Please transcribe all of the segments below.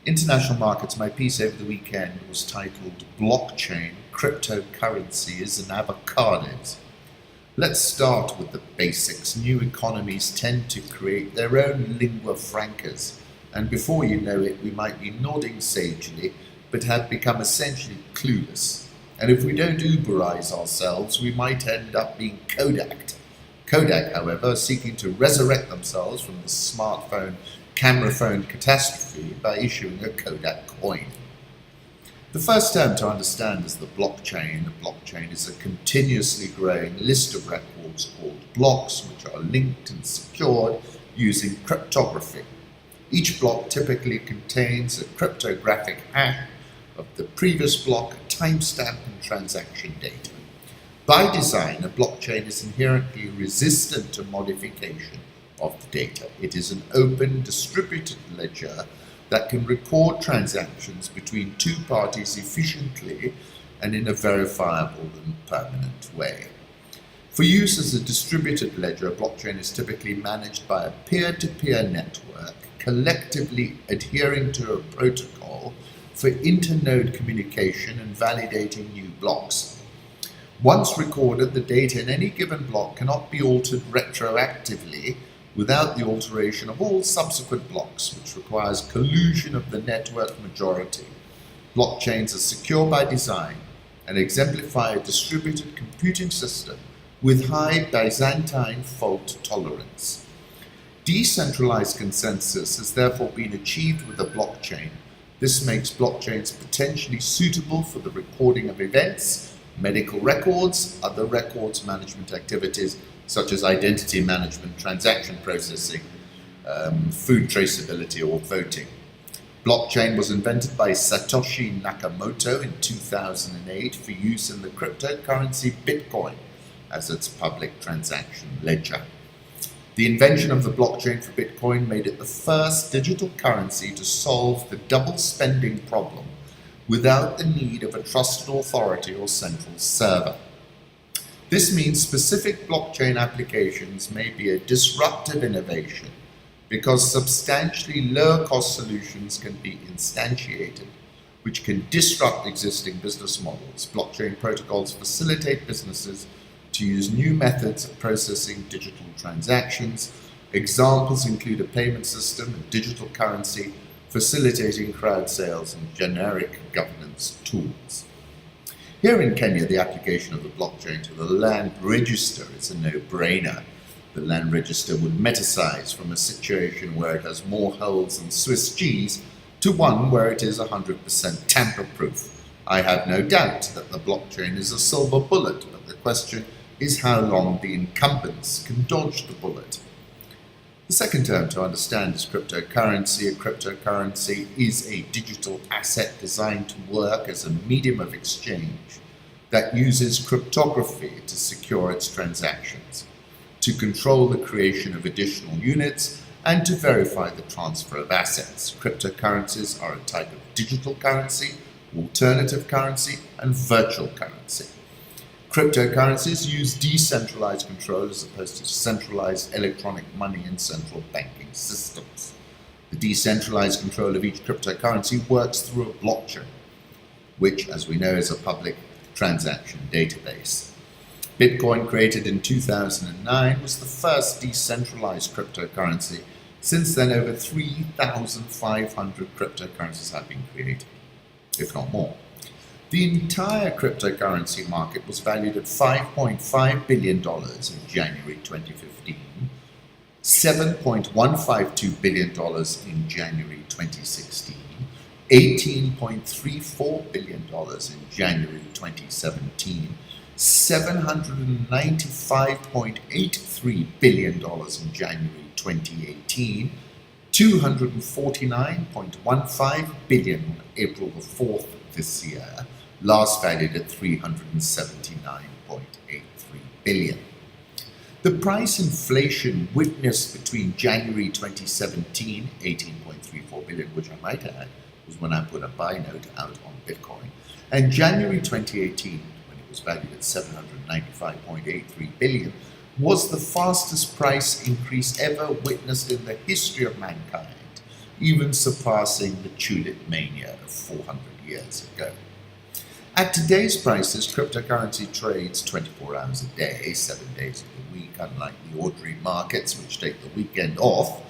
International markets, my piece over the weekend was titled Blockchain, Cryptocurrencies and Avocados. Let's start with the basics. New economies tend to create their own lingua francas, and before you know it, we might be nodding sagely, but have become essentially clueless. And if we don't Uberize ourselves, we might end up being Kodaked. Kodak, however, seeking to resurrect themselves from the smartphone, camera phone catastrophe by issuing a Kodak coin. The first term to understand is the blockchain. The blockchain is a continuously growing list of records called blocks, which are linked and secured using cryptography. Each block typically contains a cryptographic hash of the previous block, a timestamp, and transaction data. By design, a blockchain is inherently resistant to modification of the data. It is an open, distributed ledger that can record transactions between two parties efficiently and in a verifiable and permanent way. For use as a distributed ledger, a blockchain is typically managed by a peer-to-peer network, collectively adhering to a protocol for internode communication and validating new blocks. Once recorded, the data in any given block cannot be altered retroactively without the alteration of all subsequent blocks, which requires collusion of the network majority. Blockchains are secure by design and exemplify a distributed computing system with high Byzantine fault tolerance. Decentralized consensus has therefore been achieved with a blockchain. This makes blockchains potentially suitable for the recording of events, medical records, other records management activities such as identity management, transaction processing, food traceability, or voting. Blockchain was invented by Satoshi Nakamoto in 2008 for use in the cryptocurrency Bitcoin as its public transaction ledger. The invention of the blockchain for Bitcoin made it the first digital currency to solve the double spending problem without the need of a trusted authority or central server. This means specific blockchain applications may be a disruptive innovation because substantially lower cost solutions can be instantiated, which can disrupt existing business models. Blockchain protocols facilitate businesses to use new methods of processing digital transactions. Examples include a payment system, a digital currency, facilitating crowd sales, and generic governance tools. Here in Kenya, the application of the blockchain to the land register is a no-brainer. The land register would metasize from a situation where it has more holes than Swiss cheese to one where it is 100% tamper-proof. I have no doubt that the blockchain is a silver bullet, but the question is how long the incumbents can dodge the bullet. The second term to understand is cryptocurrency. A cryptocurrency is a digital asset designed to work as a medium of exchange that uses cryptography to secure its transactions, to control the creation of additional units, and to verify the transfer of assets. Cryptocurrencies are a type of digital currency, alternative currency, and virtual currency. Cryptocurrencies use decentralized control as opposed to centralized electronic money and central banking systems. The decentralized control of each cryptocurrency works through a blockchain, which, as we know, is a public transaction database. Bitcoin, created in 2009, was the first decentralized cryptocurrency. Since then, over 3,500 cryptocurrencies have been created, if not more. The entire cryptocurrency market was valued at $5.5 billion in January 2015, $7.152 billion in January 2016, $18.34 billion in January 2017, $795.83 billion in January 2018, $249.15 billion on April the 4th this year, last valued at $379.83 billion. The price inflation witnessed between January 2017, $18.34 billion, which I might add was when I put a buy note out on Bitcoin, and January 2018, when it was valued at $795.83 billion, was the fastest price increase ever witnessed in the history of mankind. even surpassing the tulip mania of 400 years ago. At today's prices, cryptocurrency trades 24 hours a day, 7 days of the week, unlike the ordinary markets which take the weekend off.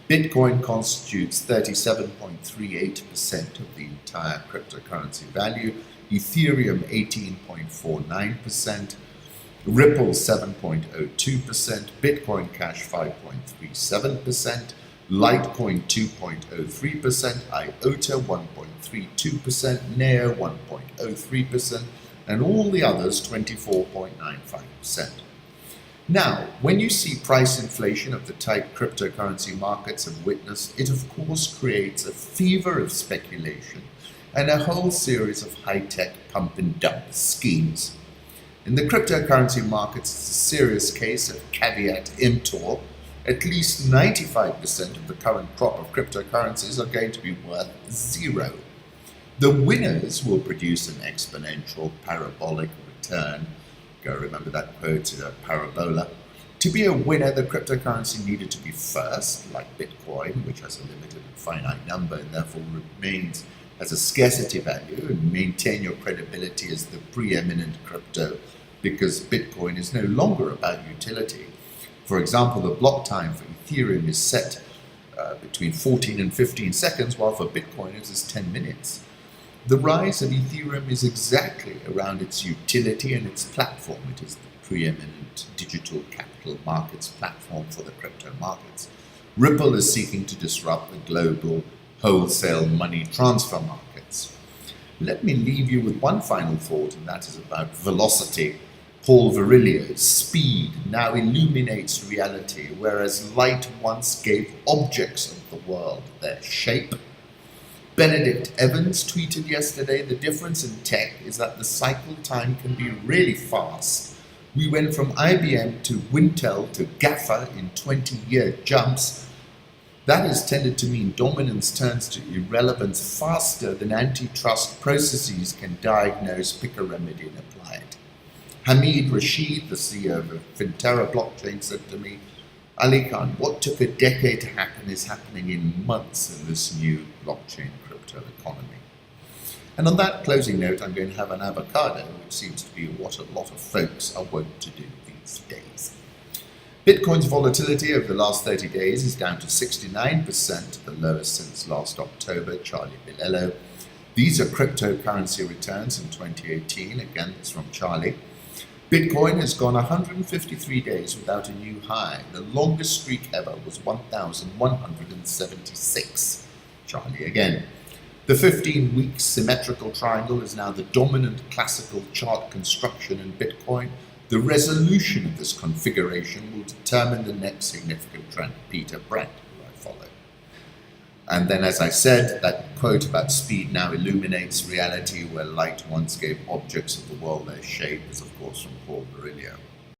Bitcoin constitutes 37.38% of the entire cryptocurrency value, Ethereum 18.49%, Ripple 7.02%, Bitcoin Cash 5.37%, Litecoin 2.03%, IOTA 1.32%, Neo 1.03%, and all the others 24.95%. Now, when you see price inflation of the type cryptocurrency markets have witnessed, it of course creates a fever of speculation and a whole series of high-tech pump and dump schemes. In the cryptocurrency markets, it's a serious case of caveat emptor. At least 95% of the current crop of cryptocurrencies are going to be worth zero. The winners will produce an exponential parabolic return. Go remember that quote, parabola. To be a winner, the cryptocurrency needed to be first, like Bitcoin, which has a limited and finite number and therefore has a scarcity value, and maintain your credibility as the preeminent crypto, because Bitcoin is no longer about utility. For example, the block time for Ethereum is set between 14 and 15 seconds, while for Bitcoin it is 10 minutes. The rise of Ethereum is exactly around its utility and its platform. It is the preeminent digital capital markets platform for the crypto markets. Ripple is seeking to disrupt the global wholesale money transfer markets. Let me leave you with one final thought, and that is about velocity. Paul Virilio's speed now illuminates reality, whereas light once gave objects of the world their shape. Benedict Evans tweeted yesterday, the difference in tech is that the cycle time can be really fast. We went from IBM to Wintel to GAFA in 20-year jumps. That has tended to mean dominance turns to irrelevance faster than antitrust processes can diagnose, pick a remedy, and apply it. Hamid Rashid, the CEO of Fintera blockchain, said to me, Ali Khan, what took a decade to happen is happening in months in this new blockchain crypto economy. And on that closing note, I'm going to have an avocado, which seems to be what a lot of folks are wont to do these days. Bitcoin's volatility over the last 30 days is down to 69%, the lowest since last October, Charlie Bilello. These are cryptocurrency returns in 2018, again, it's from Charlie. Bitcoin has gone 153 days without a new high. The longest streak ever was 1,176. Charlie again. The 15-week symmetrical triangle is now the dominant classical chart construction in Bitcoin. The resolution of this configuration will determine the next significant trend. Peter Brent, who I follow. And then, as I said, that quote about speed now illuminates reality, where light once gave objects of the world their shape, is of course from Paul Virilio.